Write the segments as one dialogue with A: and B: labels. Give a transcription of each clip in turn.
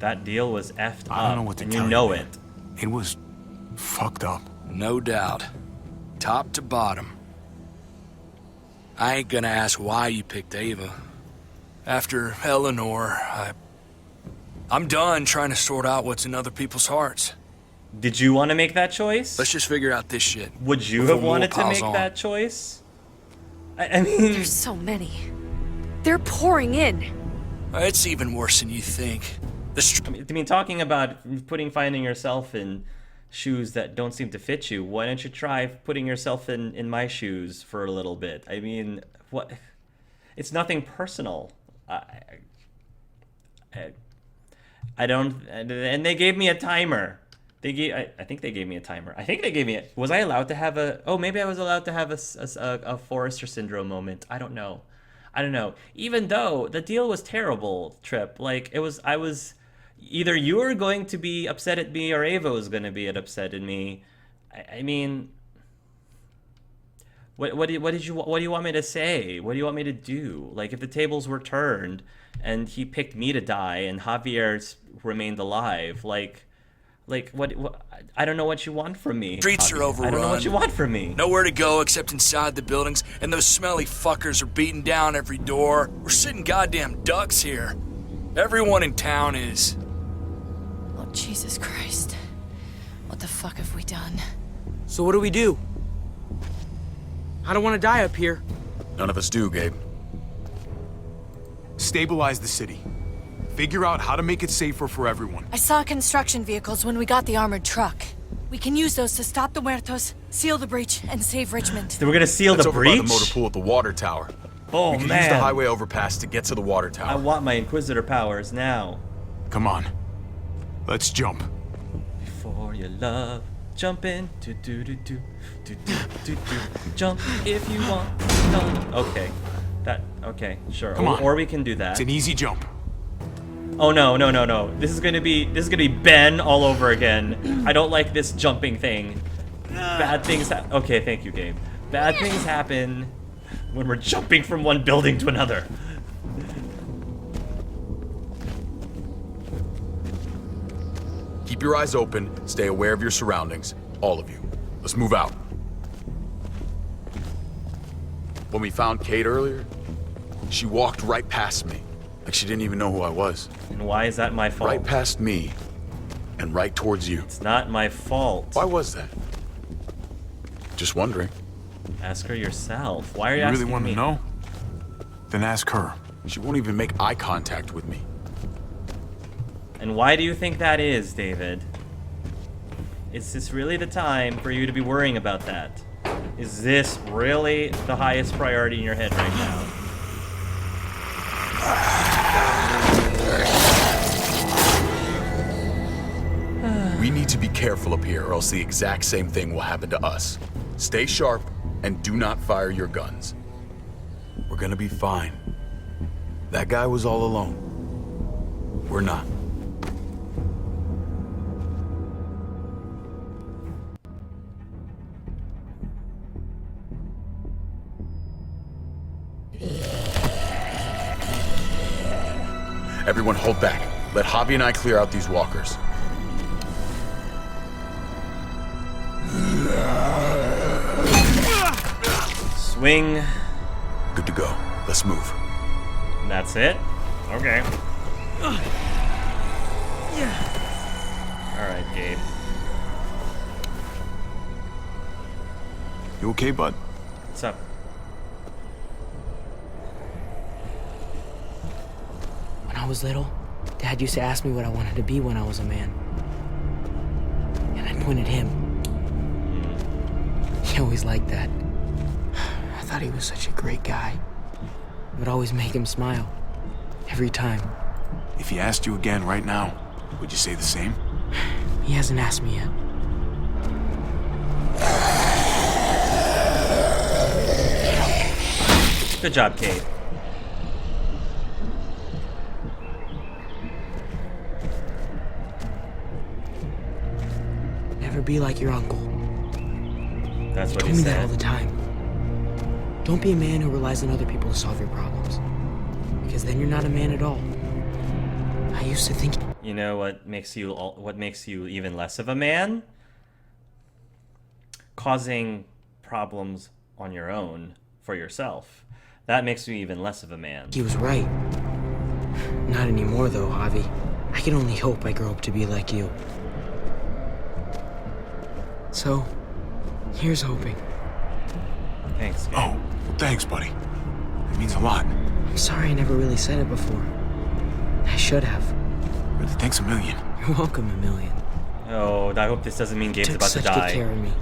A: that deal was effed
B: I don't
A: up,
B: know what to
A: and
B: tell
A: you know
B: man.
A: it.
B: It was fucked up.
C: No doubt. Top to bottom. I ain't gonna ask why you picked Ava. After Eleanor, I'm done trying to sort out what's in other people's hearts.
A: Did you want to make that choice?
C: Let's just figure out this shit.
A: Would you
C: before
A: have wanted
C: more
A: to make
C: piles on.
A: that choice? I mean...
D: There's so many. They're pouring in.
C: It's even worse than you think.
A: I mean, talking about finding yourself in shoes that don't seem to fit you, why don't you try putting yourself in my shoes for a little bit? I mean, what? It's nothing personal. I don't, and they gave me a timer. I think they gave me a timer. I think they gave me was I allowed to have maybe I was allowed to have a Forrester syndrome moment. I don't know. Even though the deal was terrible, Trip. Like, I was, either you were going to be upset at me or Ava was going to be upset at me. I mean, what do you want me to say? What do you want me to do? Like, if the tables were turned and he picked me to die and Javier remained alive, like what? I don't know what you want from me.
C: Streets are overrun.
A: I don't know what you want from me.
C: Nowhere to go except inside the buildings, and those smelly fuckers are beating down every door. We're sitting goddamn ducks here. Everyone in town is.
D: Oh, Jesus Christ. What the fuck have we done?
E: So what do we do? I don't want to die up here.
F: None of us do, Gabe.
B: Stabilize the city. Figure out how to make it safer for everyone.
D: I saw construction vehicles when we got the armored truck. We can use those to stop the muertos, seal the breach, and save Richmond.
A: So we're gonna seal
F: That's
A: the
F: over
A: breach?
F: by the motor pool at the water tower.
A: Oh,
F: we can
A: man.
F: use the highway overpass to get to the water tower.
A: I want my Inquisitor powers now.
B: Come on. Let's jump.
A: Before your love, jump in. Do do do do do do do do. Jump if you want. No. Okay. Okay, sure.
B: Come on.
A: Or we can do that.
B: It's an easy jump.
A: Oh no. This is gonna be Ben all over again. I don't like this jumping thing. Bad things okay, thank you, Gabe. Bad things happen when we're jumping from one building to another.
F: Keep your eyes open, stay aware of your surroundings. All of you. Let's move out. When we found Kate earlier, she walked right past me, like she didn't even know who I was.
A: And why is that my fault?
F: Right past me, and right towards you.
A: It's not my fault.
F: Why was that? Just wondering.
A: Ask her yourself. Why are you
B: You
A: asking
B: really want
A: me?
B: to know? Then ask her.
F: She won't even make eye contact with me.
A: And why do you think that is, David? Is this really the time for you to be worrying about that? Is this really the highest priority in your head right now?
F: We need to be careful up here or else the exact same thing will happen to us. Stay sharp and do not fire your guns. We're gonna be fine. That guy was all alone. We're not. Everyone hold back. Let Javi and I clear out these walkers.
A: Swing.
F: Good to go. Let's move.
A: And that's it? Okay. Alright, Gabe.
B: You okay, bud?
A: What's up?
E: When I was little, Dad used to ask me what I wanted to be when I was a man. And I'd point at him. He always liked that. I thought he was such a great guy. It would always make him smile. Every time.
B: If he asked you again right now, would you say the same?
E: He hasn't asked me yet.
A: Good job, Gabe.
E: Never be like your uncle.
A: That's what
E: Told
A: he
E: me that all
A: said.
E: the time. Don't be a man who relies on other people to solve your problems. Because then you're not a man at all. I used to think...
A: You know what makes you even less of a man? Causing problems on your own for yourself. That makes you even less of a man.
E: He was right. Not anymore, though, Javi. I can only hope I grow up to be like you. So, here's hoping.
A: Thanks, Gabe.
B: Oh, thanks, buddy. It means a lot.
E: I'm sorry I never really said it before. I should have.
B: But thanks a million.
E: You're welcome, a million.
A: Oh, I hope this doesn't mean Gabe's
E: Took
A: about to
E: such good
A: die.
E: care of me.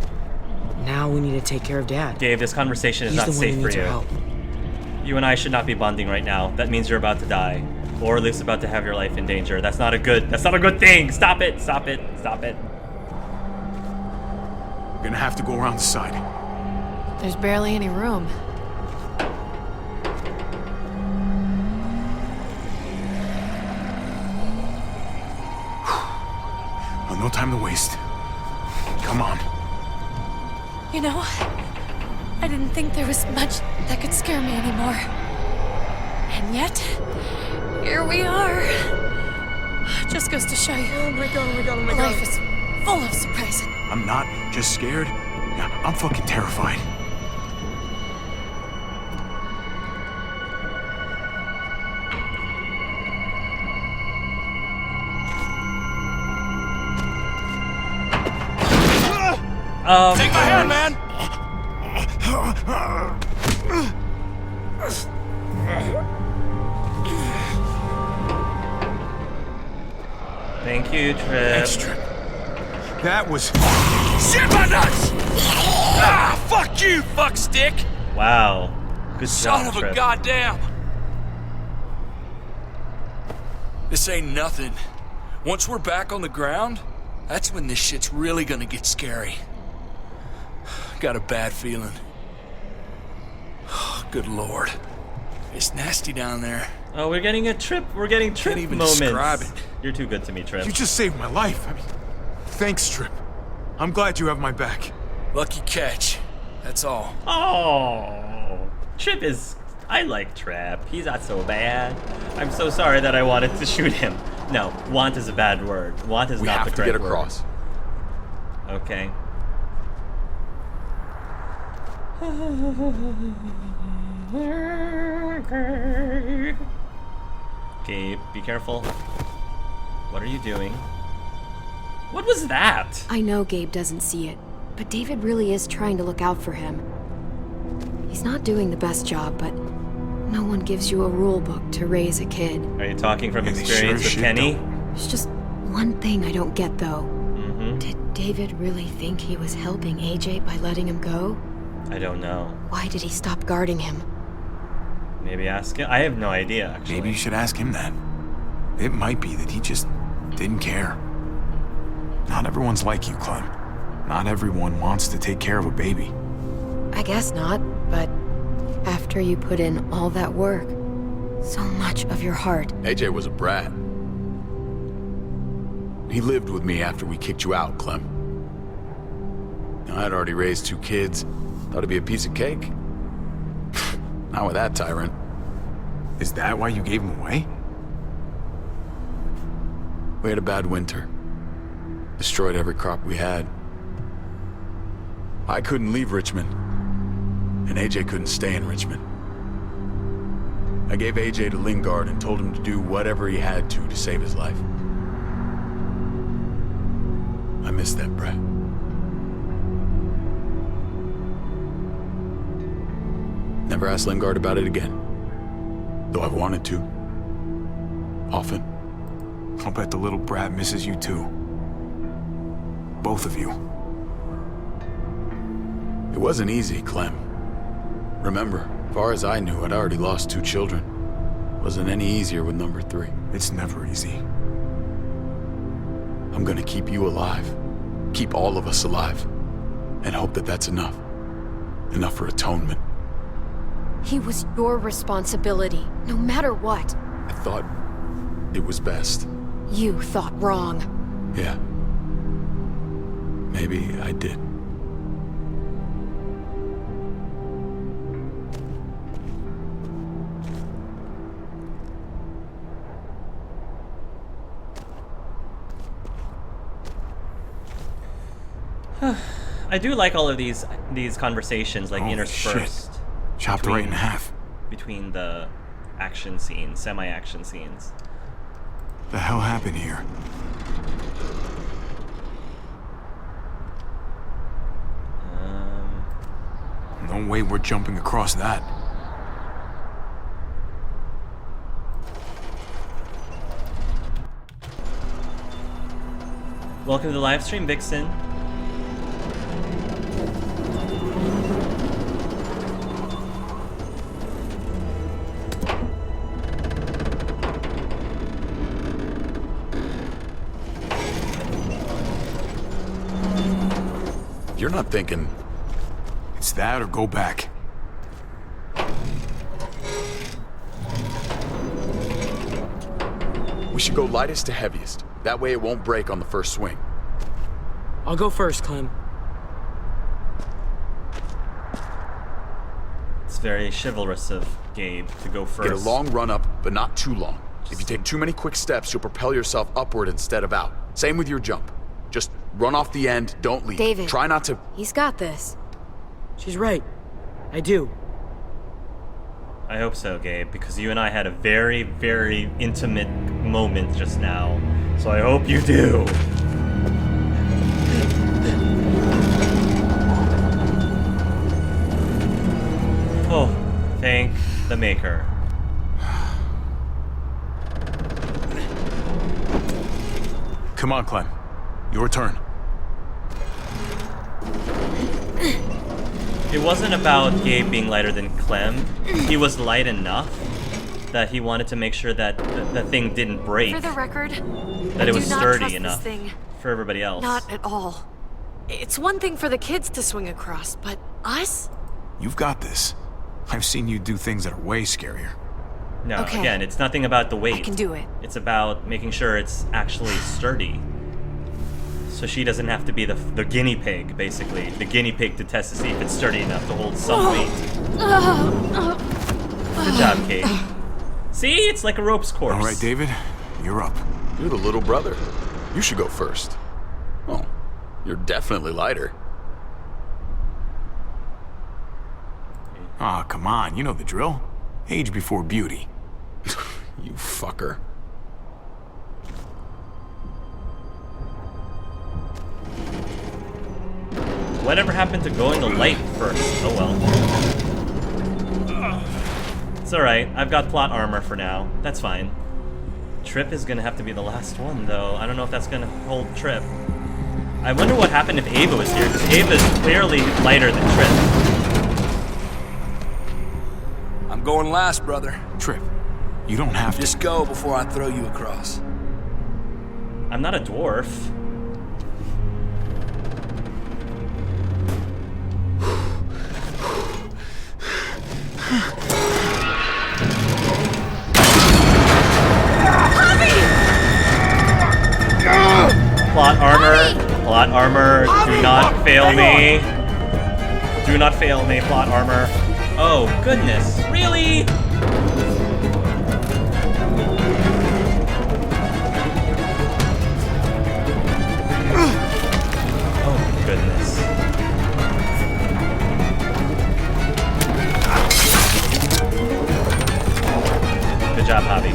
E: Now we need to take care of Dad.
A: Gabe, this conversation is
E: He's
A: not
E: the one
A: safe
E: who
A: for
E: needs
A: you.
E: our help.
A: You and I should not be bonding right now. That means you're about to die. Or at least about to have your life in danger. That's not a good thing. Stop it, stop it, stop it.
B: We're gonna have to go around the side.
D: There's barely any room.
B: Well, no time to waste. Come on.
D: You know, I didn't think there was much that could scare me anymore. And yet, here we are. Just goes to show you.
E: Oh my god.
D: Life is full of surprises.
B: I'm not just scared. Yeah, I'm fucking terrified.
C: Take my hand, man!
A: Thank you, Trip.
B: Thanks, Trip. That was...
C: Shit my nuts! Ah, fuck you, fuckstick!
A: Wow. Good
C: Son
A: job,
C: of
A: Trip.
C: a goddamn! This ain't nothing. Once we're back on the ground, that's when this shit's really gonna get scary. Got a bad feeling. Good lord. It's nasty down there.
A: Oh, we're getting a Trip. We're getting Trip
C: Can't even
A: moments.
C: describe it.
A: You're too good to me, Trip.
B: You just saved my life. I mean, thanks, Trip. I'm glad you have my back.
C: Lucky catch. That's all.
A: Oh, Trip is... I like Trip. He's not so bad. I'm so sorry that I wanted to shoot him. No, want is a bad word. Want is
F: We
A: not
F: have
A: the
F: to
A: correct
F: get
A: word.
F: across.
A: Okay. Gabe, be careful. What are you doing? What was that?
G: I know Gabe doesn't see it, but David really is trying to look out for him. He's not doing the best job, but no one gives you a rule book to raise a kid.
A: Are you talking from
B: Yeah, they
A: experience
B: sure
A: with
B: shit
A: Kenny?
G: There's just one thing I don't get, though.
A: Mm-hmm.
G: Did David really think he was helping AJ by letting him go?
A: I don't know.
G: Why did he stop guarding him?
A: Maybe ask him. I have no idea, actually.
B: Maybe you should ask him that. It might be that he just didn't care. Not everyone's like you, Clem. Not everyone wants to take care of a baby.
G: I guess not, but after you put in all that work, so much of your heart,
F: AJ was a brat. He lived with me after we kicked you out, Clem. Now, I'd already raised 2 kids. Thought it'd be a piece of cake. Not with that tyrant.
B: Is that why you gave him away?
F: We had a bad winter. Destroyed every crop we had. I couldn't leave Richmond. And AJ couldn't stay in Richmond. I gave AJ to Lingard and told him to do whatever he had to save his life. I miss that brat. Never asked Lingard about it again. Though I've wanted to. Often.
B: I'll bet the little brat misses you too. Both of you.
F: It wasn't easy, Clem. Remember, far as I knew, I'd already lost 2 children. Wasn't any easier with number 3.
B: It's never easy.
F: I'm gonna keep you alive. Keep all of us alive. And hope that that's enough. Enough for atonement.
G: he was your responsibility, no matter what.
F: I thought it was best.
G: You thought wrong.
F: Yeah. Maybe I did.
A: I do like all of these conversations, like
B: Holy
A: interspersed
B: shit. Chopped right in half.
A: between the action scenes, semi-action scenes.
B: The hell happened here? No way we're jumping across that.
A: Welcome to the live stream, Vixen.
F: You're not thinking...
B: It's that or go back.
F: We should go lightest to heaviest. That way it won't break on the first swing.
E: I'll go first, Clem.
A: It's very chivalrous of Gabe to go first.
F: Get a long run up, but not too long. If you take too many quick steps, you'll propel yourself upward instead of out. Same with your jump. Just run off the end, don't leave.
G: David.
F: Try not to...
G: He's got this.
E: She's right. I do.
A: I hope so, Gabe, because you and I had a very, very intimate moment just now. So I hope you do. Oh, thank the maker.
B: Come on, Clem. Your turn.
A: It wasn't about Gabe being lighter than Clem. He was light enough that he wanted to make sure that the thing didn't break.
D: For the record,
A: That it was
D: do not
A: sturdy
D: trust
A: enough
D: this thing.
A: for everybody else.
D: Not at all. It's one thing for the kids to swing across, but us?
B: You've got this. I've seen you do things that are way scarier.
A: No,
D: Okay.
A: again, it's nothing about the weight.
D: I can do it.
A: It's about making sure it's actually sturdy. So she doesn't have to be the guinea pig, basically. The guinea pig to test to see if it's sturdy enough to hold some weight. Good job, Kate. See? It's like a ropes course.
B: All right, David, you're up.
F: You're the little brother. You should go first. Oh, you're definitely lighter.
B: Ah, come on, you know the drill. Age before beauty.
F: You fucker.
A: Whatever happened to going to light first? Oh well. It's alright. I've got plot armor for now. That's fine. Trip is gonna have to be the last one, though. I don't know if that's gonna hold Trip. I wonder what happened if Ava was here, because Ava is clearly lighter than Trip.
C: I'm going last, brother.
B: Trip, you don't have to.
C: Just go before I throw you across.
A: I'm not a dwarf. Plot armor. Plot armor. Do not fail me. Do not fail me, plot armor. Oh, goodness. Really? Oh, goodness. Good job, Javi.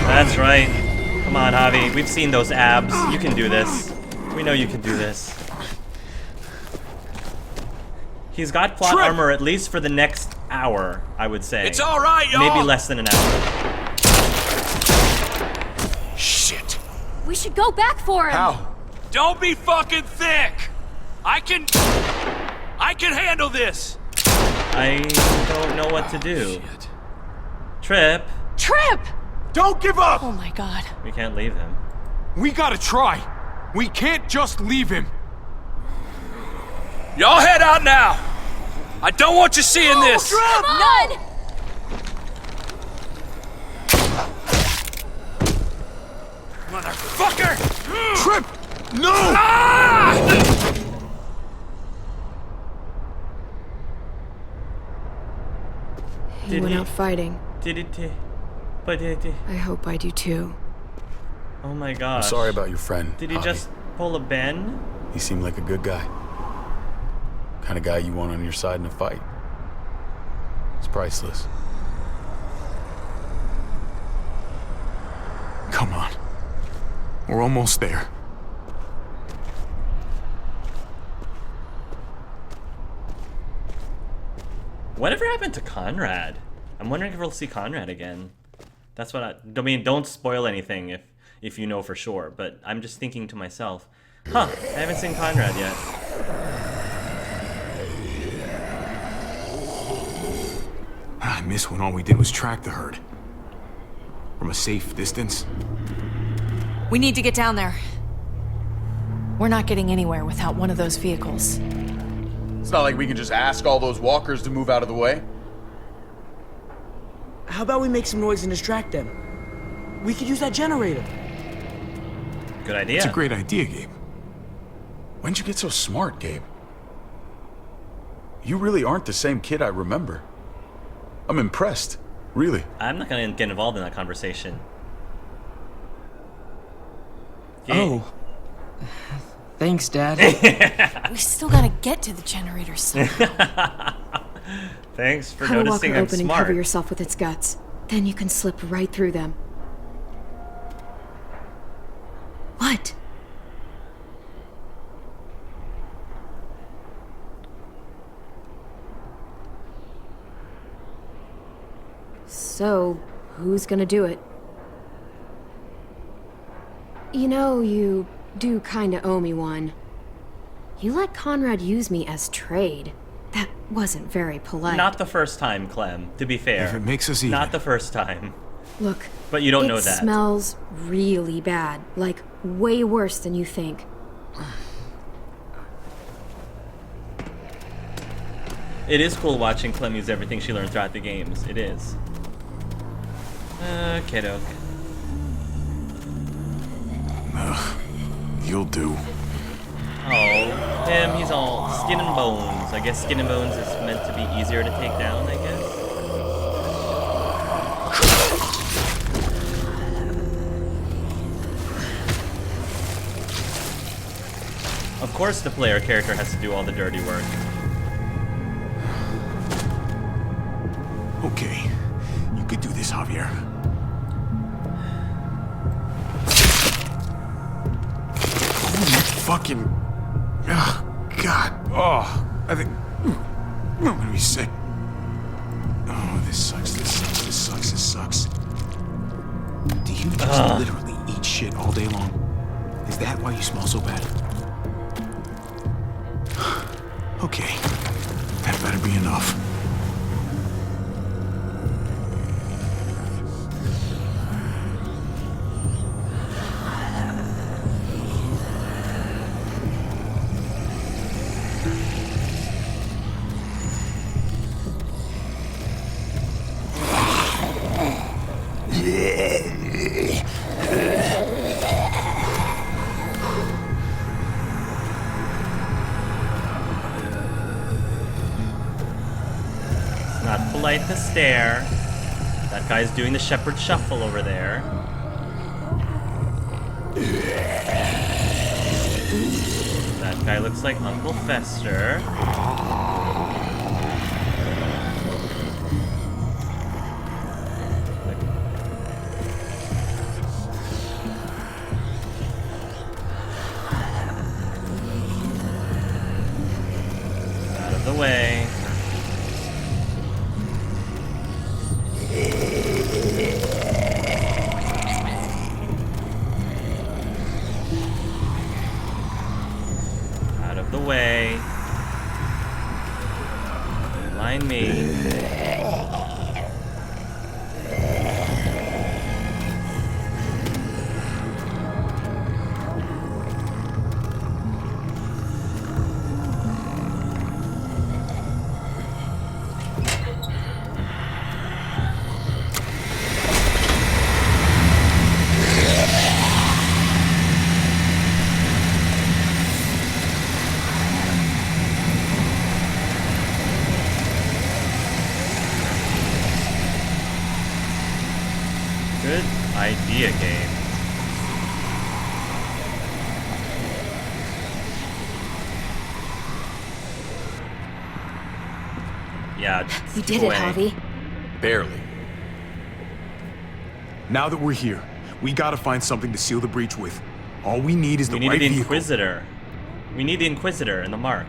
A: That's right. Come on, Javi. We've seen those abs. You can do this. We know you can do this. He's got plot armor at least for the next hour, I would say.
C: It's all right, y'all.
A: Maybe less than an hour.
C: Shit.
G: We should go back for him.
F: How?
C: Don't be fucking thick. I can handle this.
A: I don't know what to do.
C: Shit.
A: Trip.
D: Trip!
B: Don't give up!
D: Oh my god.
A: We can't leave him.
B: We gotta try. We can't just leave him.
C: Y'all head out now. I don't want you seeing this.
G: None!
C: Motherfucker!
B: Trip! No!
C: Ah!
G: He went out fighting.
A: Did it? But
G: I hope I do too.
A: oh my
F: I'm
A: gosh.
F: sorry about your friend.
A: Did he
F: Javi.
A: just pull a Ben?
F: He seemed like a good guy. Kind of guy you want on your side in a fight. It's priceless.
B: Come on. We're almost there.
A: Whatever happened to Conrad? I'm wondering if we'll see Conrad again. That's what I mean, don't spoil anything if you know for sure, but I'm just thinking to myself, huh, I haven't seen Conrad yet.
B: I miss when all we did was track the herd. From a safe distance.
D: We need to get down there. We're not getting anywhere without one of those vehicles.
F: It's not like we can just ask all those walkers to move out of the way.
E: How about we make some noise and distract them? We could use that generator.
A: Good idea.
B: It's a great idea, Gabe.
F: When'd you get so smart, Gabe? You really aren't the same kid I remember. I'm impressed, really.
A: I'm not gonna get involved in that conversation.
E: Oh. Thanks, Dad.
D: We still gotta get to the generator somehow.
A: Thanks for
G: Cut a
A: noticing
G: walker
A: I'm
G: open and
A: smart.
G: cover yourself with its guts. Then you can slip right through them. What? So, who's gonna do it? You know, you do kinda owe me one. You let Conrad use me as trade. That wasn't very polite.
A: Not the first time, Clem, to be fair.
B: If it makes us even.
A: Not the first time.
G: Look,
A: But you don't know
G: it
A: that.
G: smells really bad. Like, way worse than you think.
A: It is cool watching Clem use everything she learned throughout the games. It is. Kiddo.
B: You'll do.
A: Oh, him, he's all skin and bones. I guess skin and bones is meant to be easier to take down, I guess. Of course the player character has to do all the dirty work.
B: Okay. You could do this, Javier. Fucking. Oh, God. Oh, I think. I'm gonna be sick. Oh, this sucks. This sucks. This sucks. This sucks. Do you just literally eat shit all day long? Is that why you smell so bad? Okay. That better be enough.
A: Not polite to stare. That guy's doing the shepherd shuffle over there. That guy looks like Uncle Fester. Out of the way. Out of the way. Good idea, Gabe. Yeah,
G: You
A: keep
G: did it,
A: away.
G: Javi.
F: Barely.
B: Now that we're here, we gotta find something to seal the breach with. All we need is
A: We
B: the
A: need
B: right
A: the
B: vehicle.
A: Inquisitor. We need the Inquisitor and the Mark.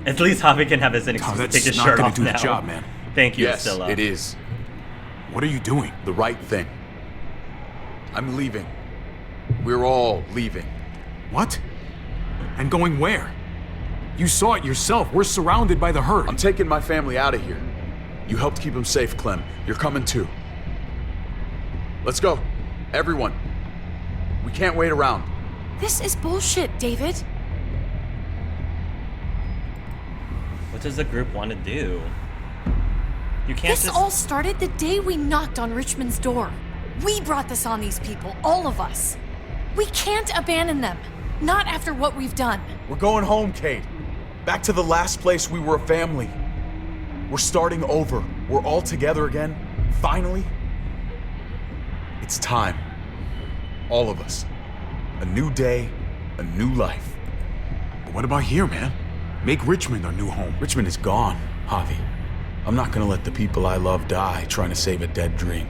A: At least Javi can have his
B: Oh,
A: excuse to
B: that's
A: take his
B: not
A: shirt
B: gonna
A: off
B: do
A: now.
B: the job, man.
A: Thank you,
F: Yes,
A: Stella.
F: it is.
B: What are you doing?
F: The right thing. I'm leaving. We're all leaving.
B: What? And going where? You saw it yourself. We're surrounded by the herd.
F: I'm taking my family out of here. You helped keep them safe, Clem. You're coming too. Let's go. Everyone. We can't wait around.
D: This is bullshit, David.
A: What does the group want to do? You can't
D: This
A: just...
D: all started the day we knocked on Richmond's door. We brought this on these people, all of us. We can't abandon them. Not after what we've done.
F: We're going home, Kate. Back to the last place we were a family. We're starting over. We're all together again. Finally. It's time. All of us. A new day, a new life.
B: But what about here, man? Make Richmond our new home.
F: Richmond is gone, Javi. I'm not gonna let the people I love die trying to save a dead dream.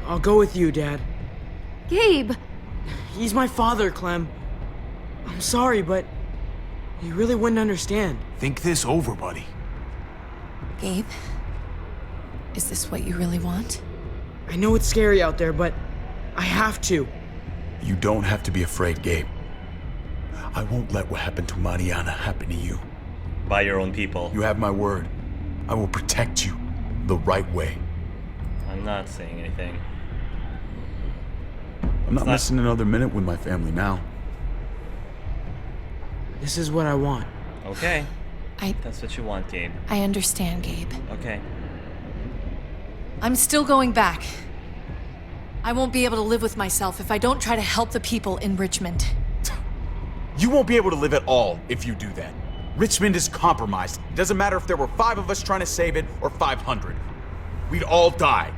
E: I'll go with you, Dad.
G: Gabe!
E: He's my father, Clem. I'm sorry, but you really wouldn't understand.
B: Think this over, buddy.
D: Gabe, is this what you really want?
E: I know it's scary out there, but I have to.
F: You don't have to be afraid, Gabe. I won't let what happened to Mariana happen to you.
A: By your own people.
F: You have my word. I will protect you the right way.
A: I'm not saying anything.
F: I'm not missing another minute with my family now.
E: This is what I want.
A: Okay.
D: I
A: That's what you want, Gabe.
D: understand, Gabe.
A: Okay.
D: I'm still going back. I won't be able to live with myself if I don't try to help the people in Richmond.
F: You won't be able to live at all if you do that. Richmond is compromised. It doesn't matter if there were 5 of us trying to save it or 500. We'd all die.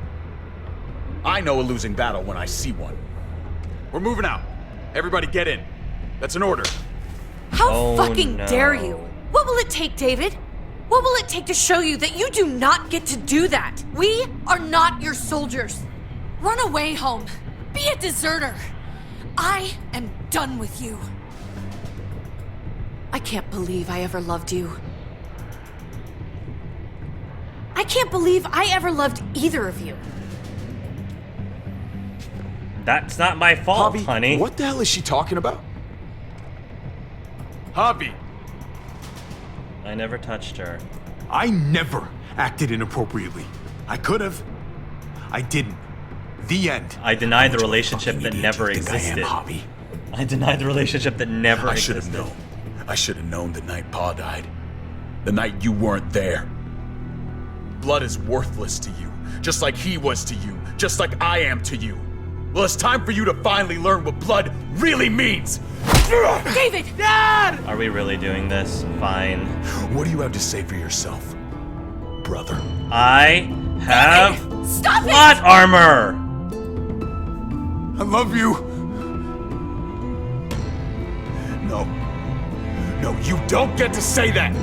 F: I know a losing battle when I see one. We're moving out. Everybody get in. That's an order.
D: How
A: Oh,
D: fucking
A: no.
D: dare you? What will it take, David? What will it take to show you that you do not get to do that? We are not your soldiers. Run away home. Be a deserter. I am done with you. I can't believe I ever loved you. I can't believe I ever loved either of you.
A: That's not my fault,
F: Javi,
A: honey.
F: what the hell is she talking about? Javi!
A: I never touched her.
B: I never acted inappropriately. I could have. I didn't. The end.
A: I deny the
B: What
A: relationship
B: fucking
A: that
B: idiot
A: never
B: do you think I am,
A: existed.
B: Javi?
A: I deny the relationship that never
F: I should
A: existed.
F: have known. I should have known the night Pa died. The night you weren't there. Blood is worthless to you, just like he was to you, just like I am to you. Well, it's time for you to finally learn what blood really means.
D: David!
A: Are we really doing this? Fine.
F: What do you have to say for yourself, brother?
A: I have
D: Stop it!
A: plot armor!
B: I love you.
F: No. No, you don't get to say that!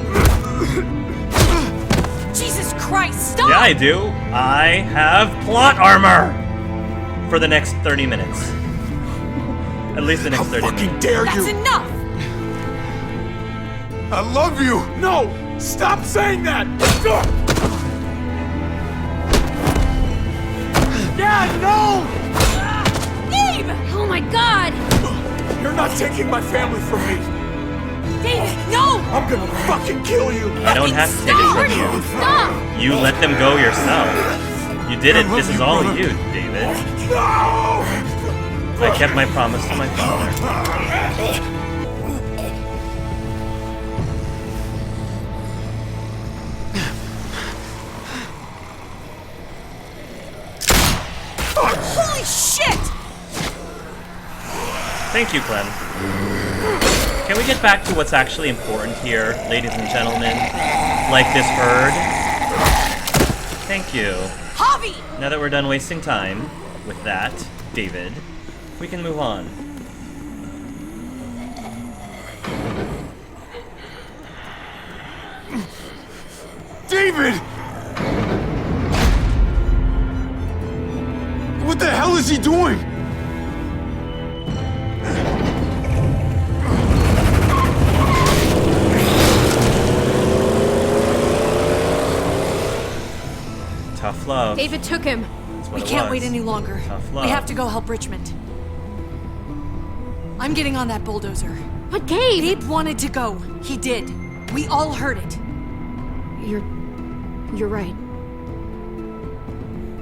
D: Jesus Christ, stop!
A: Yeah, I do. I have plot armor! For the next 30 minutes. At least the next
F: How
A: 30
F: fucking
A: minutes.
F: dare
D: That's
F: you!
D: enough!
B: I love you.
F: No! Stop saying that! Dad, no!
D: Gabe!
G: Oh my god!
F: You're not taking my family from me!
D: David, no!
F: I'm gonna fucking kill you!
A: I don't have to take it from you.
G: Stop!
A: You let them go yourself. You did it. This is all you, David.
F: No!
A: I kept my promise to my father.
D: Holy shit!
A: Thank you, Clem. Can we get back to what's actually important here, ladies and gentlemen? Like this herd? Thank you.
D: Javi!
A: Now that we're done wasting time with that, David, we can move on.
B: David! What the hell is he doing?
A: Tough love.
G: David took him.
A: That's what
D: We
A: it
D: can't
A: was.
D: wait any longer.
A: Tough
D: We
A: love.
D: have to go help Richmond. I'm getting on that bulldozer.
G: But Gabe!
D: Gabe wanted to go. He did. We all heard it.
G: You're right.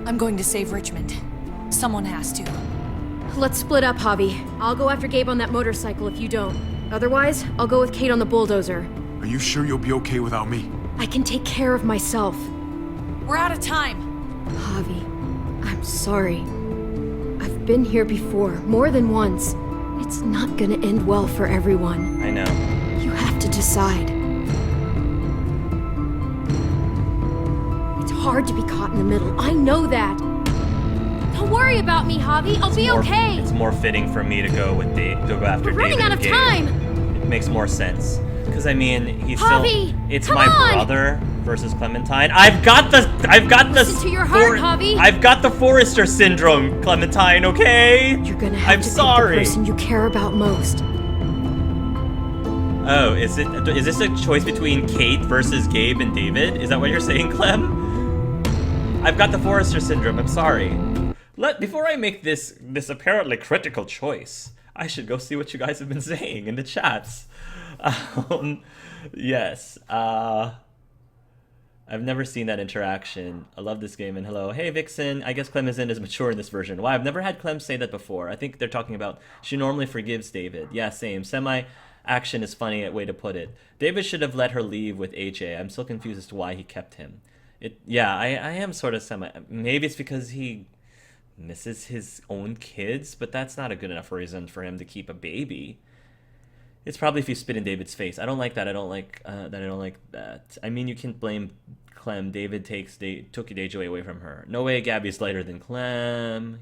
D: I'm going to save Richmond. Someone has to.
G: Let's split up, Javi. I'll go after Gabe on that motorcycle if you don't. Otherwise, I'll go with Kate on the bulldozer.
B: Are you sure you'll be okay without me?
G: I can take care of myself.
D: We're out of time.
G: Javi, I'm sorry. I've been here before, more than once. It's not gonna end well for everyone.
A: I know.
G: You have to decide. It's hard to be caught in the middle. I know that. Don't worry about me, Javi. I'll be okay.
A: It's more fitting for me to go with go after
G: We're running
A: David
G: out
A: and
G: of
A: Gabe.
G: time.
A: It makes more sense. Because I mean, he's
G: Javi,
A: still. It's
G: come
A: my
G: on!
A: brother versus Clementine. I've got the.
G: Listen to your heart, Javi.
A: I've got the Forrester syndrome, Clementine. Okay.
G: You're gonna have
A: I'm
G: to pick
A: sorry.
G: the person you care about most.
A: Oh, is this a choice between Kate versus Gabe and David? Is that what you're saying, Clem? I've got the Forrester syndrome. I'm sorry. Before I make this apparently critical choice, I should go see what you guys have been saying in the chats. Yes. I've never seen that interaction. I love this game, and hello. Hey, Vixen. I guess Clem isn't as mature in this version. Wow, I've never had Clem say that before. I think they're talking about she normally forgives David. Yeah, same. Semi-action is funny way to put it. David should have let her leave with AJ. I'm still confused as to why he kept him. I am sort of maybe it's because he misses his own kids, but that's not a good enough reason for him to keep a baby. It's probably if you spit in David's face. I don't like that. I don't like that. I mean, you can't blame Clem. David took AJ away from her. No way Gabby's lighter than Clem.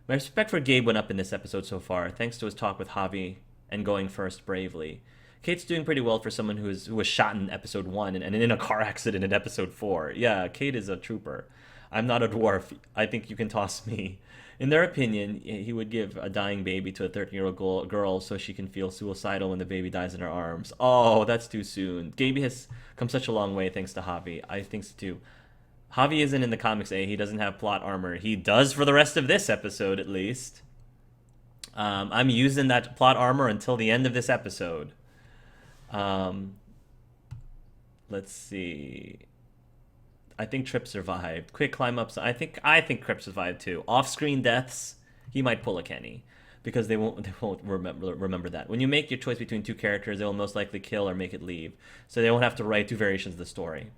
A: My respect for Gabe went up in this episode so far, thanks to his talk with Javi and going first bravely. Kate's doing pretty well for someone who was shot in episode 1 and in a car accident in episode 4. Yeah, Kate is a trooper. I'm not a dwarf. I think you can toss me. In their opinion, he would give a dying baby to a 13-year-old girl so she can feel suicidal when the baby dies in her arms. Oh, that's too soon. Gaby has come such a long way thanks to Javi. I think so too. Javi isn't in the comics, he doesn't have plot armor. He does for the rest of this episode, at least. I'm using that plot armor until the end of this episode. Let's see. I think Tripp survived. Quick climb ups. I think Tripp survived too. Off-screen deaths. He might pull a Kenny, because they won't remember that. When you make your choice between two characters, they will most likely kill or make it leave, so they won't have to write two variations of the story.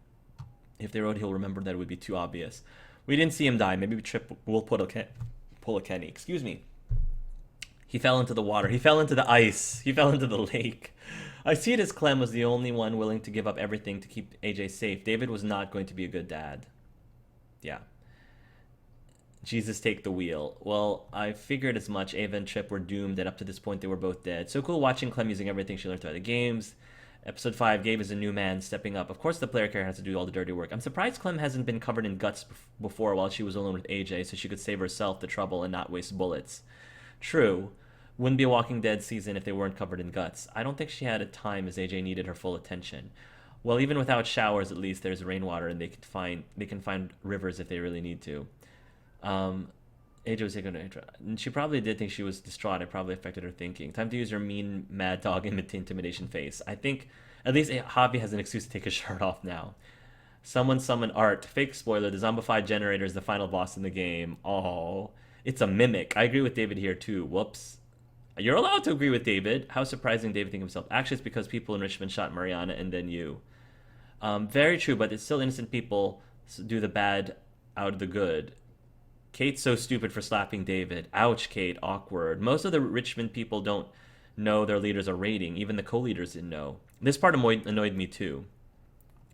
A: If they wrote, he'll remember that it would be too obvious. We didn't see him die. Maybe Tripp will pull a Kenny. Excuse me. He fell into the water. He fell into the ice. He fell into the lake. I see it as Clem was the only one willing to give up everything to keep AJ safe. David was not going to be a good dad. Yeah. Jesus, take the wheel. Well, I figured as much. Ava and Tripp were doomed, and up to this point they were both dead. So cool watching Clem using everything she learned throughout the games. Episode 5, Gabe is a new man stepping up. Of course the player character has to do all the dirty work. I'm surprised Clem hasn't been covered in guts before while she was alone with AJ, so she could save herself the trouble and not waste bullets. True. Wouldn't be a Walking Dead season if they weren't covered in guts. I don't think she had a time as AJ needed her full attention. Well, even without showers, at least there's rainwater, and they can find rivers if they really need to. AJ was taking her, and she probably did think she was distraught. It probably affected her thinking. Time to use her mean, mad dog intimidation face. I think at least Javi has an excuse to take his shirt off now. Someone summon Art. Fake spoiler, the zombified generator is the final boss in the game. Oh, it's a mimic. I agree with David here too. Whoops. You're allowed to agree with David. How surprising David think himself. Actually, it's because people in Richmond shot Mariana and then you. Very true, but it's still innocent people do the bad out of the good. Kate's so stupid for slapping David. Ouch, Kate. Awkward. Most of the Richmond people don't know their leaders are raiding. Even the co-leaders didn't know. This part annoyed me too.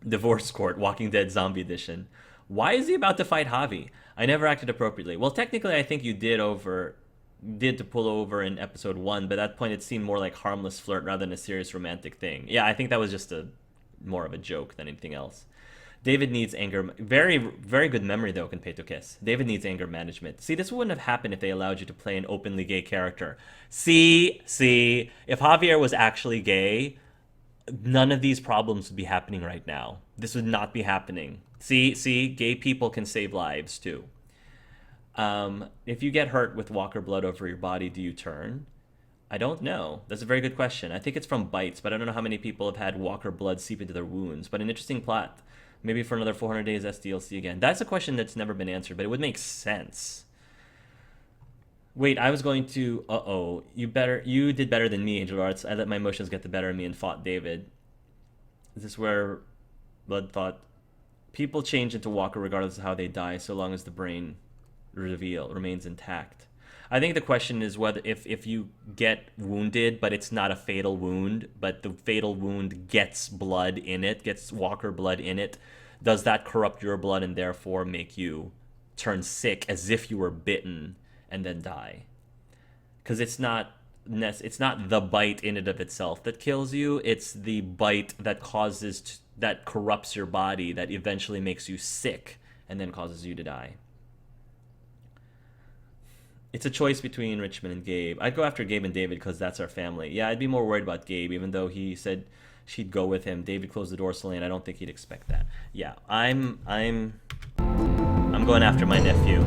A: Divorce Court, Walking Dead Zombie Edition. Why is he about to fight Javi? I never acted appropriately. Well, technically, I think you did to pull over in episode 1, but at that point it seemed more like harmless flirt rather than a serious romantic thing. Yeah, I think that was just more of a joke than anything else. David needs anger. Very, very good memory though, Kenpeto Kiss. David needs anger management. See, this wouldn't have happened if they allowed you to play an openly gay character. See, if Javier was actually gay, none of these problems would be happening right now. This would not be happening. See, gay people can save lives too. If you get hurt with walker blood over your body, do you turn? I don't know. That's a very good question. I think it's from bites, but I don't know how many people have had walker blood seep into their wounds. But an interesting plot. Maybe for another 400 days SDLC again. That's a question that's never been answered, but it would make sense. Wait, I was going to... Uh-oh. You did better than me, Angel Arts. I let my emotions get the better of me and fought David. Is this where Blood thought... People change into Walker regardless of how they die, so long as the brain remains intact. I think the question is whether if you get wounded, but it's not a fatal wound, but the fatal wound gets blood in it, gets Walker blood in it, does that corrupt your blood and therefore make you turn sick as if you were bitten and then die? Because it's not the bite in and of itself that kills you, it's the bite that that corrupts your body, that eventually makes you sick and then causes you to die. It's a choice between Richmond and Gabe. I'd go after Gabe and David because that's our family. Yeah, I'd be more worried about Gabe, even though he said she'd go with him. David closed the door slowly, and I don't think he'd expect that. Yeah, I'm going after my nephew.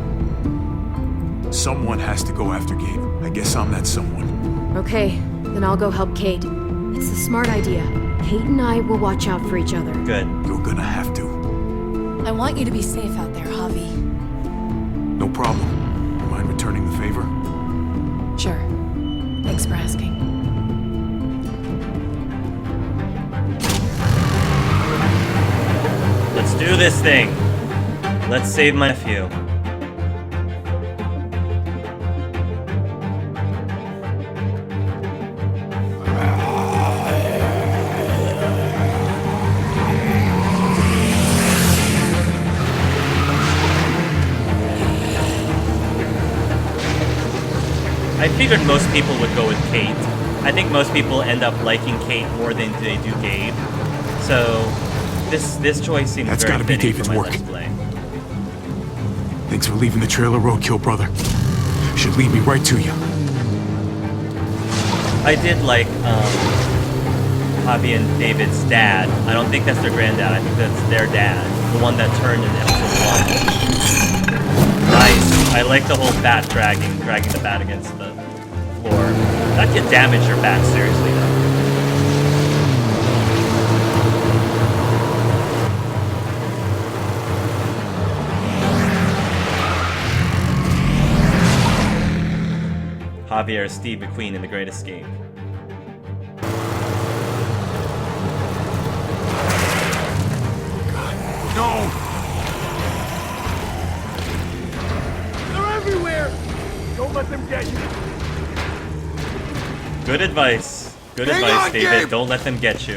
B: Someone has to go after Gabe. I guess I'm that someone.
G: Okay, then I'll go help Kate. It's a smart idea. Kate and I will watch out for each other.
A: Good.
B: You're gonna have to.
D: I want you to be safe out there, Javi.
B: No problem. Mind returning the favor?
D: Sure. Thanks for asking.
A: Let's do this thing. Let's save my nephew. I figured most people would go with Kate. I think most people end up liking Kate more than they do Gabe. So this choice seems
B: That's
A: very
B: gotta be
A: fitting
B: David's
A: for my
B: work.
A: Let's Play.
B: Thanks for leaving the trail of roadkill, brother. Should lead me right to you.
A: I did like Javi and David's dad. I don't think that's their granddad. I think that's their dad, the one that turned in episode 1. Nice. I like the whole bat dragging the bat against the floor. That could damage your bat seriously, though. Javier, Steve McQueen in The Great Escape.
B: No!
H: Don't let them get you.
A: Good advice. Good
B: Hang
A: advice,
B: on,
A: David.
B: Gabe.
A: Don't let them get you.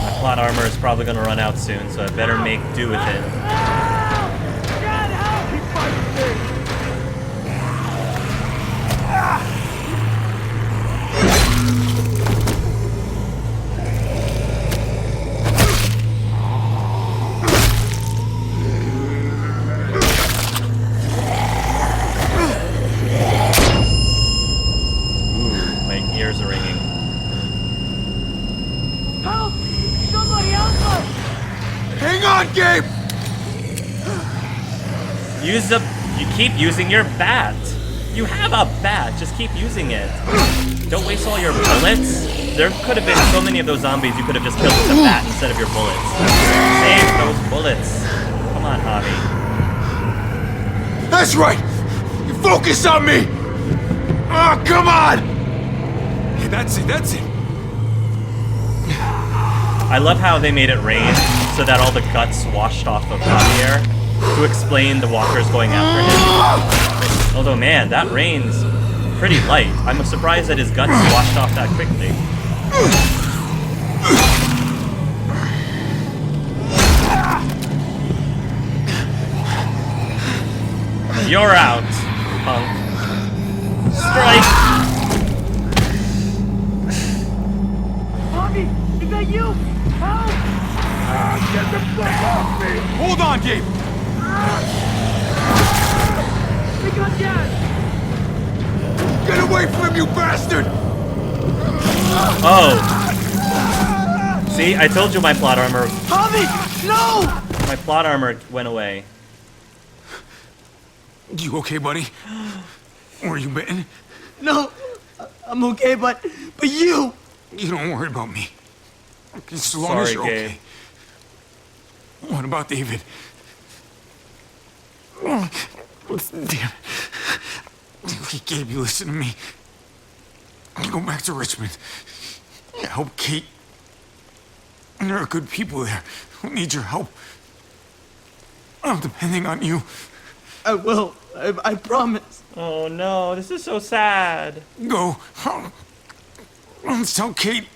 A: My plot armor is probably going to run out soon, so I better make do with it.
H: God help! Keep fighting me.
A: Ooh, my ears are ringing.
H: Help! Somebody help us!
B: Hang on, Gabe!
A: You keep using your bat. You have a bat, just keep using it. Don't waste all your bullets. There could have been so many of those zombies you could have just killed with a bat instead of your bullets. Save those bullets. Come on, Javi.
B: That's right! You focus on me! Oh, come on! Yeah, that's it.
A: I love how they made it rain so that all the guts washed off of Javier. to explain the walkers going after him. Although, man, that rain's pretty light. I'm surprised that his guts washed off that quickly. You're out, punk. Strike!
H: Bobby, is that you? Help! Get the fuck off me!
B: Hold on, Gabe!
H: We got Dad!
B: Get away from him, you bastard!
A: Oh. See, I told you my plot armor.
H: Bobby, no!
A: My plot armor went away.
B: You okay, buddy? Were you bitten?
H: No, I'm okay, but you!
B: You don't worry about me. As long
A: Sorry,
B: as you're
A: Gabe.
B: okay. What about David? Damn. Hey, Gabe, you listen to me. Go back to Richmond. Help Kate. There are good people there who need your help. I'm depending on you.
H: I will. I promise.
A: Oh no, this is so sad.
B: Go. Tell Kate.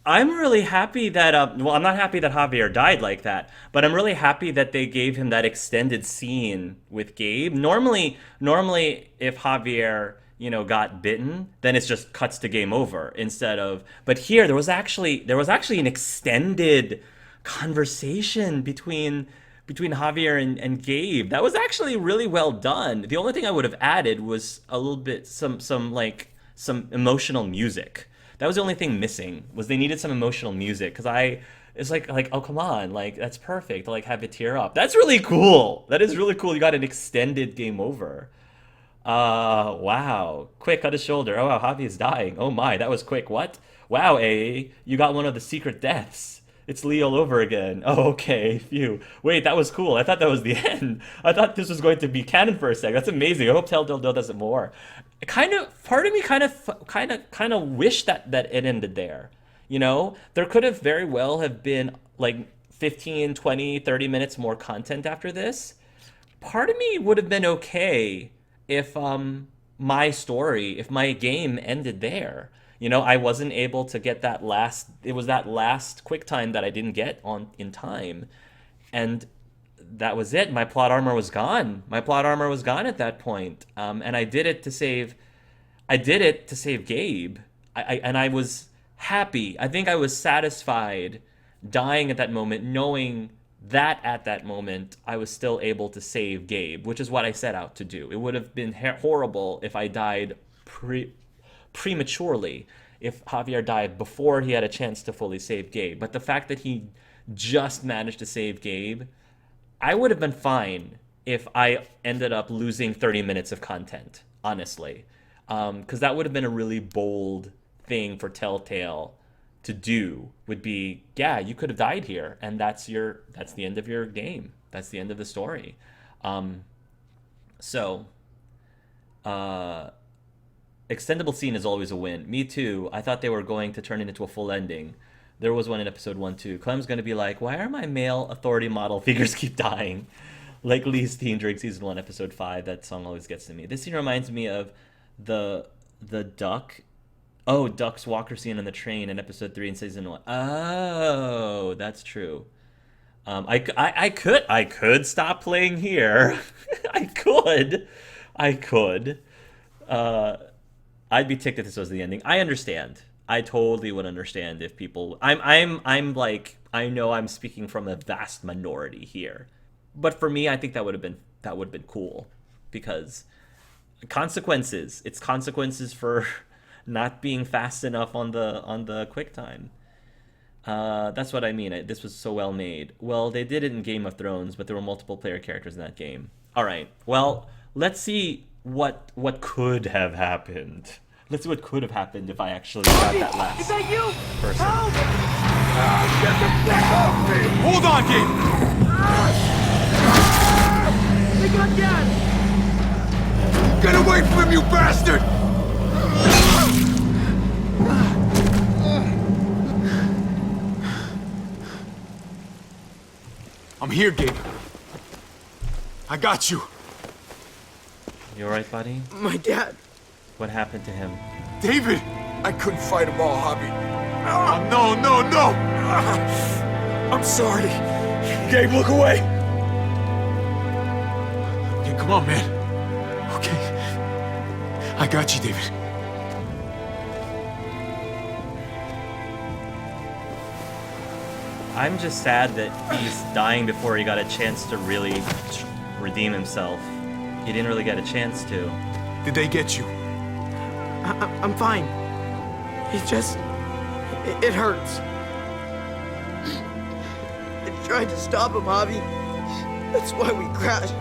A: I'm really happy that, well, I'm not happy that Javier died like that, but I'm really happy that they gave him that extended scene with Gabe. Normally, if Javier, got bitten, then it's just cuts to game over instead of, but here there was actually an extended conversation between Javier and Gabe. That was actually really well done. The only thing I would have added was a little bit, some emotional music. That was the only thing missing, was they needed some emotional music, because it's like, oh, come on, like, that's perfect, like, have it tear up. That's really cool. That is really cool. You got an extended game over. Wow. Quick, cut his shoulder. Oh, wow, Javi is dying. Oh my, that was quick. What? Wow, A, you got one of the secret deaths. It's Lee all over again. Oh, okay, phew. Wait, that was cool. I thought that was the end. I thought this was going to be canon for a sec. That's amazing. I hope Telltale does it more. Part of me kind of wish that it ended there. There could have very well have been like 15, 20, 30 minutes more content after this. Part of me would have been okay if if my game ended there. I wasn't able to get that last quick time that I didn't get in time. And that was it. My plot armor was gone. At that point. And I did it to save Gabe. And I was happy. I think I was satisfied dying at that moment, knowing that at that moment I was still able to save Gabe, which is what I set out to do. It would have been horrible if I died prematurely, if Javier died before he had a chance to fully save Gabe. But the fact that he just managed to save Gabe, I would have been fine if I ended up losing 30 minutes of content, honestly. Because that would have been a really bold thing for Telltale to do, would be, yeah, you could have died here, and that's the end of your game. That's the end of the story. Extendable scene is always a win. Me too. I thought they were going to turn it into a full ending. There was one in episode 1 too. Clem's going to be like, why are my male authority model figures keep dying? Like Lee's theme during season 1, episode 5. That song always gets to me. This scene reminds me of the Duck. Oh, Duck's walker scene on the train in episode 3 in season 1. Oh, that's true. I could stop playing here. I could. I'd be ticked if this was the ending. I understand. I totally would understand if people. I'm like, I know I'm speaking from a vast minority here, but for me, I think that would have been cool, because consequences. It's consequences for not being fast enough on the quick time. That's what I mean. This was so well made. Well, they did it in Game of Thrones, but there were multiple player characters in that game. All right. Well, let's see what could have happened. Let's see what could have happened if I actually got that last
H: Is that you?
A: person.
H: Help!
B: Get the fuck off me! Hold on, Gabe!
H: We got Dad!
B: Get away from him, you bastard! I'm here, Gabe. I got you.
A: You alright, buddy?
E: My dad.
A: What happened to him?
B: David!
F: I couldn't fight them all, Javi.
B: Oh, no, no, no!
F: I'm sorry. Gabe, look away.
B: Okay, come on, man. Okay. I got you, David.
A: I'm just sad that he's dying before he got a chance to really redeem himself. He didn't really get a chance to.
B: Did they get you?
E: I'm fine. It just... It hurts. I tried to stop him, Javi. That's why we crashed.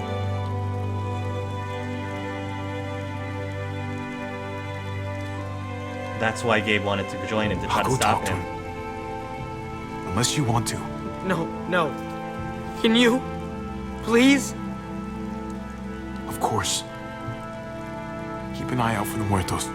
A: That's why Gabe wanted to join him, to try
B: I'll
A: to
B: go
A: stop
B: talk to
A: him.
B: him. Unless you want to.
E: No, no. Can you? Please?
B: Of course. Keep an eye out for the muertos.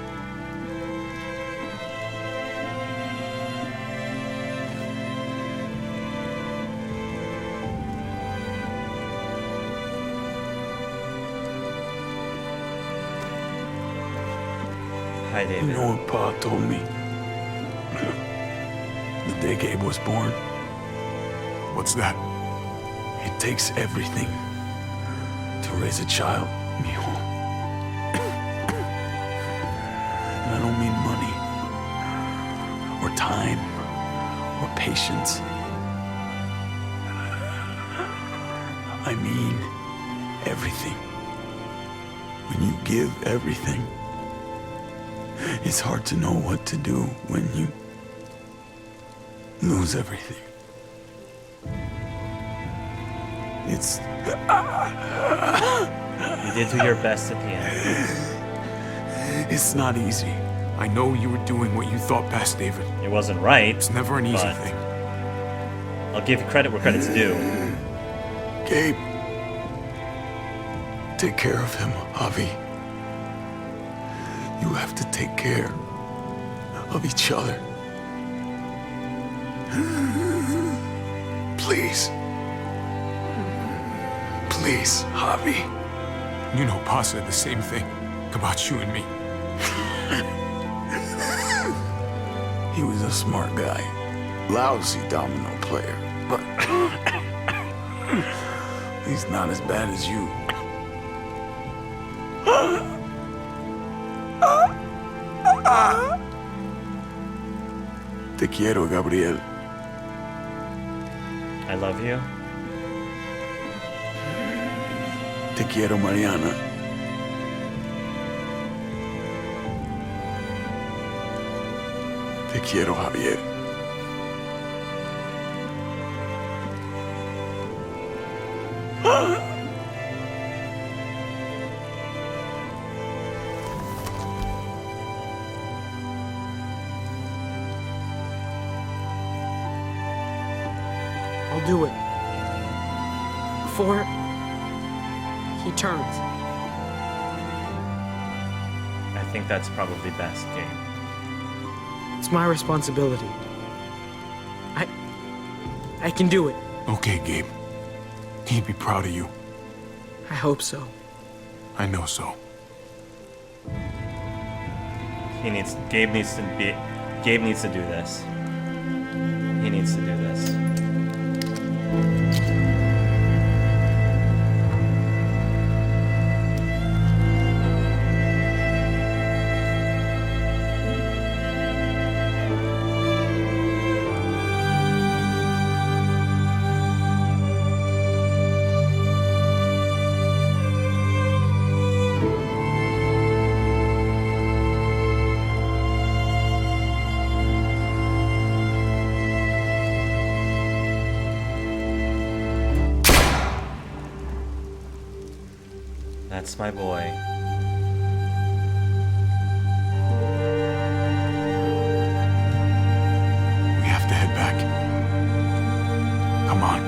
A: Hi,
F: You
A: David.
F: know what Pa told me? The day Gabe was born.
B: What's that?
F: It takes everything to raise a child, mijo. And I don't mean money, or time, or patience. I mean everything. When you give everything, it's hard to know what to do when you lose everything. It's...
A: You did do your best at the end.
F: It's not easy.
B: I know you were doing what you thought best, David.
A: It wasn't right.
B: It's never an easy
A: But-
B: thing.
A: I'll give credit where credit's due.
F: Gabe, take care of him, Javi. You have to take care of each other. Please. Please, Javi.
B: You know, Pa said the same thing about you and me.
F: He was a smart guy. Lousy domino player, but he's not as bad as you. Te quiero, Gabriel.
A: I love you.
F: Te quiero, Mariana. Te quiero, Javier.
E: I'll do it. Before he turns.
A: I think that's probably best, Gabe.
E: It's my responsibility. I can do it.
B: Okay, Gabe. He'd be proud of you.
E: I hope so.
B: I know so.
A: Gabe needs to do this. He needs to do this. That's my boy.
B: We have to head back. Come on.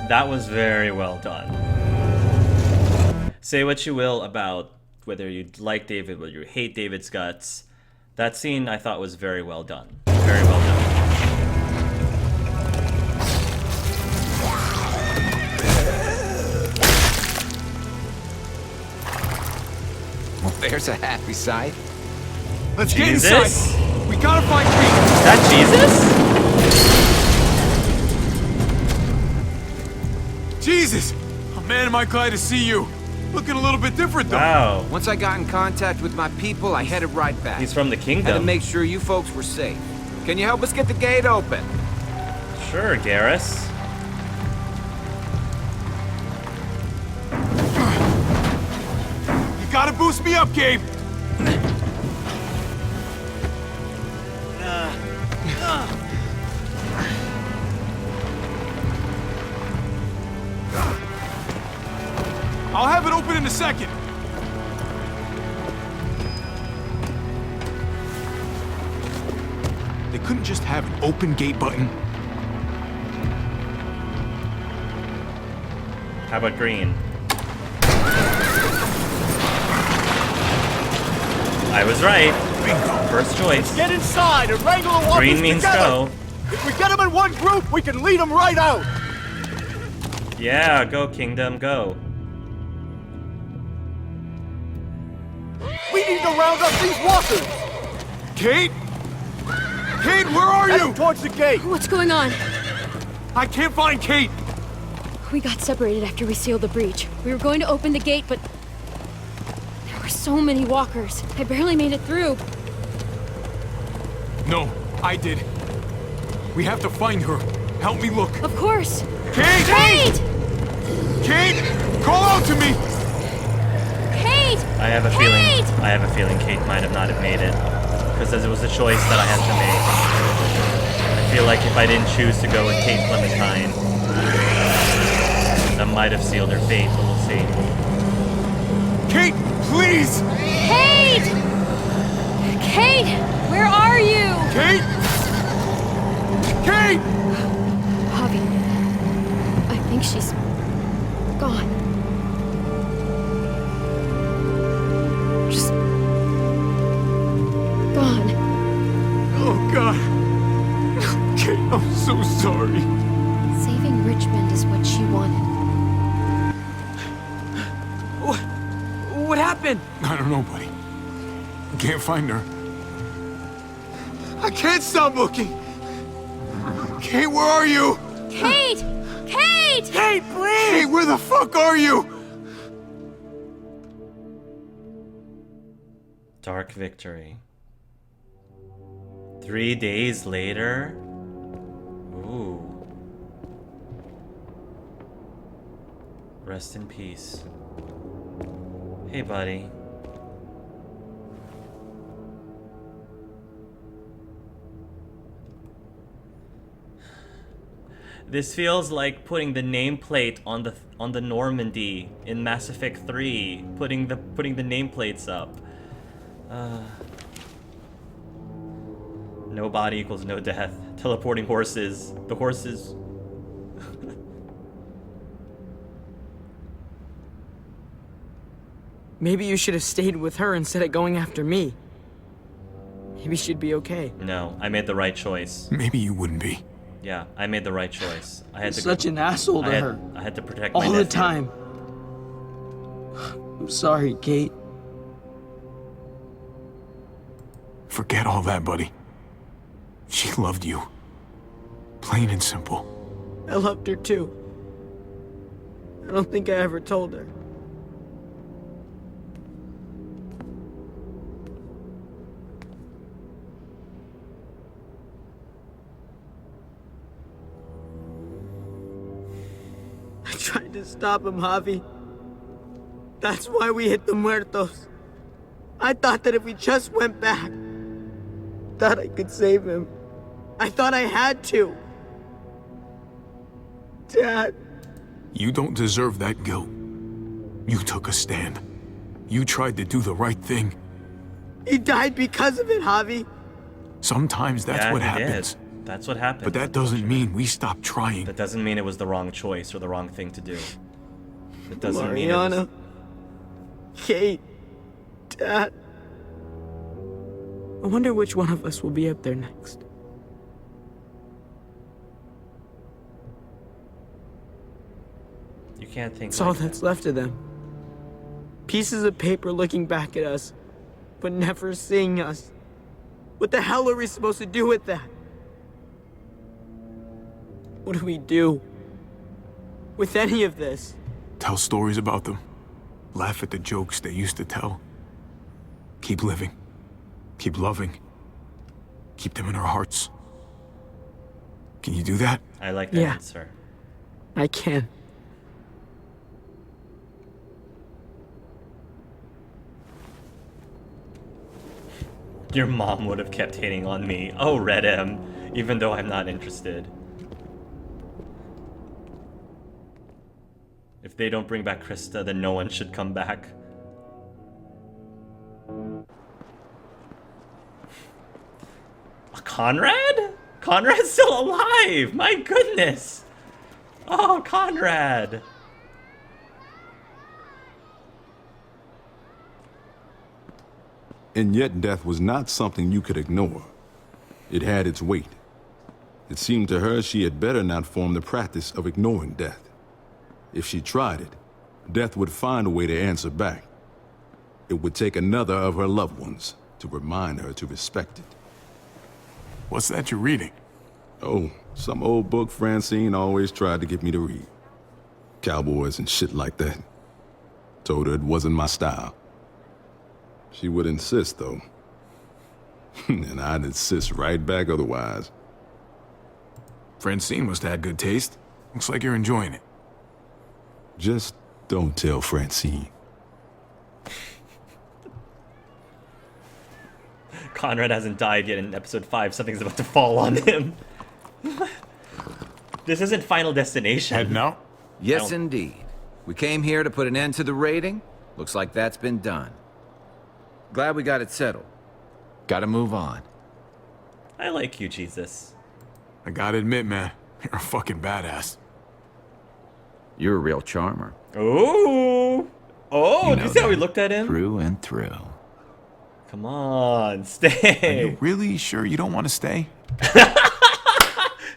A: That was very well done. say what you will about whether you like David, whether you hate David's guts. That scene I thought was very well done. Very well done.
I: Well, there's a happy sight.
B: Let's get
A: Jesus?
B: inside. We gotta find Kate.
A: Is that Jesus?
B: Jesus! Oh man, am I glad to see you. Looking a little bit different though.
A: Wow.
I: Once I got in contact with my people, I headed right back.
A: He's from the
I: Had to
A: kingdom.
I: make sure you folks were safe. Can you help us get the gate open?
A: Sure, Garrus.
B: You gotta boost me up, Gabe. I'll have it open in a second. They couldn't just have an open gate button.
A: How about green? I was right. First choice.
H: Get inside and wrangle the walkers
A: Green means
H: together.
A: go.
H: If we get them in one group, we can lead them right out.
A: Yeah, go kingdom, go.
H: We need to round up these walkers.
B: Kate? Kate, where are
H: Head
B: you?
H: towards the gate.
G: What's going on?
B: I can't find Kate.
G: We got separated after we sealed the breach. We were going to open the gate, but there were so many walkers. I barely made it through.
B: No, I did. We have to find her. Help me look.
G: Of course.
B: Kate!
G: Kate!
B: Kate! Call out to me!
G: Kate!
A: I have a feeling Kate might have not have made it. Because it was a choice that I had to make. I feel like if I didn't choose to go with Kate Clementine, that might have sealed her fate, but we'll see.
B: Kate, please!
G: Kate! Kate! Where are you?
B: Kate! Kate!
G: Javi. I think she's gone. Just gone.
B: Oh, God. Kate, I'm so sorry.
G: Saving Richmond is what she wanted.
E: What happened?
B: I don't know, buddy. Can't find her. I can't stop looking. Kate, where are you?
G: Kate! Kate!
B: Kate, please! Kate, where the fuck are you?
A: Dark victory. 3 days later? Ooh. Rest in peace. Hey, buddy. This feels like putting the nameplate on the Normandy in Mass Effect 3, putting the nameplates up. No body equals no death. Teleporting horses. The horses.
E: Maybe you should have stayed with her instead of going after me. Maybe she'd be okay.
A: No, I made the right choice.
B: Maybe you wouldn't be.
A: Yeah, I made the right choice. I had to.
E: Such an asshole to her.
A: I had to protect my
E: All the
A: nephew.
E: time. I'm sorry, Kate.
B: Forget all that, buddy. She loved you. Plain and simple.
E: I loved her too. I don't think I ever told her. I tried to stop him, Javi. That's why we hit the muertos. I thought that if we just went back, thought I could save him. I thought I had to. Dad.
B: You don't deserve that guilt. You took a stand. You tried to do the right thing.
E: He died because of it, Javi.
B: Sometimes that's
A: Yeah,
B: what
A: he
B: happens.
A: did. That's what happened.
B: But that doesn't mean we stop trying.
A: That doesn't mean it was the wrong choice or the wrong thing to do. It doesn't mean it
E: Mariana.
A: was...
E: Kate, Dad. I wonder which one of us will be up there next.
A: You can't think
E: It's all
A: like
E: that's
A: that.
E: left of them. Pieces of paper looking back at us, but never seeing us. What the hell are we supposed to do with that? What do we do with any of this?
B: Tell stories about them. Laugh at the jokes they used to tell. Keep living. Keep loving. Keep them in our hearts. Can you do that?
A: I like that
E: Yeah.
A: answer.
E: I can.
A: Your mom would have kept hitting on me. Oh, Red M, even though I'm not interested. If they don't bring back Krista, then no one should come back. Conrad? Conrad's still alive! My goodness! Oh, Conrad!
J: And yet death was not something you could ignore. It had its weight. It seemed to her she had better not form the practice of ignoring death. If she tried it, death would find a way to answer back. It would take another of her loved ones to remind her to respect it.
B: What's that you're reading?
J: Oh, some old book Francine always tried to get me to read. Cowboys and shit like that. Told her it wasn't my style. She would insist, though. And I'd insist right back otherwise.
B: Francine must have had good taste. Looks like you're enjoying it.
J: Just don't tell Francine.
A: Conrad hasn't died yet in episode 5. Something's about to fall on him. This isn't Final Destination.
B: Heading out?
I: Yes, indeed. We came here to put an end to the raiding. Looks like that's been done. Glad we got it settled. Gotta move on.
A: I like you, Jesus.
B: I gotta admit, man, you're a fucking badass.
I: You're a real charmer.
A: Oh! Oh,
I: You
A: did you
I: know
A: see how we
I: that.
A: looked at him?
I: Through and through.
A: Come on,
B: Are
A: stay.
B: you really sure you don't want to stay?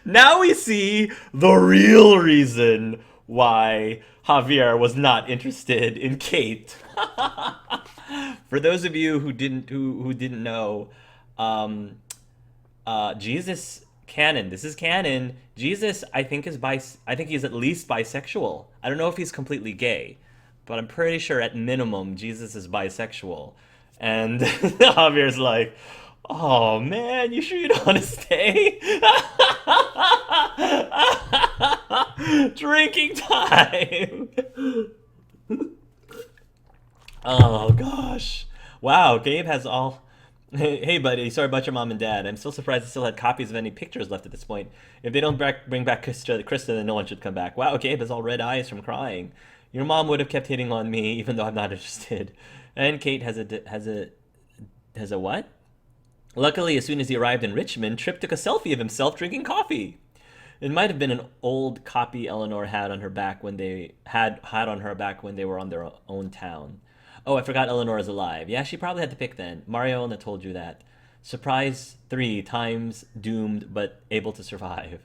A: Now we see the real reason why Javier was not interested in Kate. For those of you who didn't know, Jesus canon. This is canon. Jesus, I think he's at least bisexual. I don't know if he's completely gay, but I'm pretty sure at minimum Jesus is bisexual. And Javier's like, oh man, you sure you don't want to stay? Drinking time. Oh gosh. Wow, Gabe has all... Hey buddy, sorry about your mom and dad. I'm still surprised they still had copies of any pictures left at this point. If they don't bring back Krista, then no one should come back. Wow, Gabe has all red eyes from crying. Your mom would have kept hitting on me even though I'm not interested. And Kate has a what? Luckily, as soon as he arrived in Richmond, Tripp took a selfie of himself drinking coffee. It might have been an old copy Eleanor had on her back when they had on her back when they were on their own town. Oh, I forgot Eleanor is alive. Yeah, she probably had to pick then. Mariona told you that. Surprise 3 times doomed but able to survive.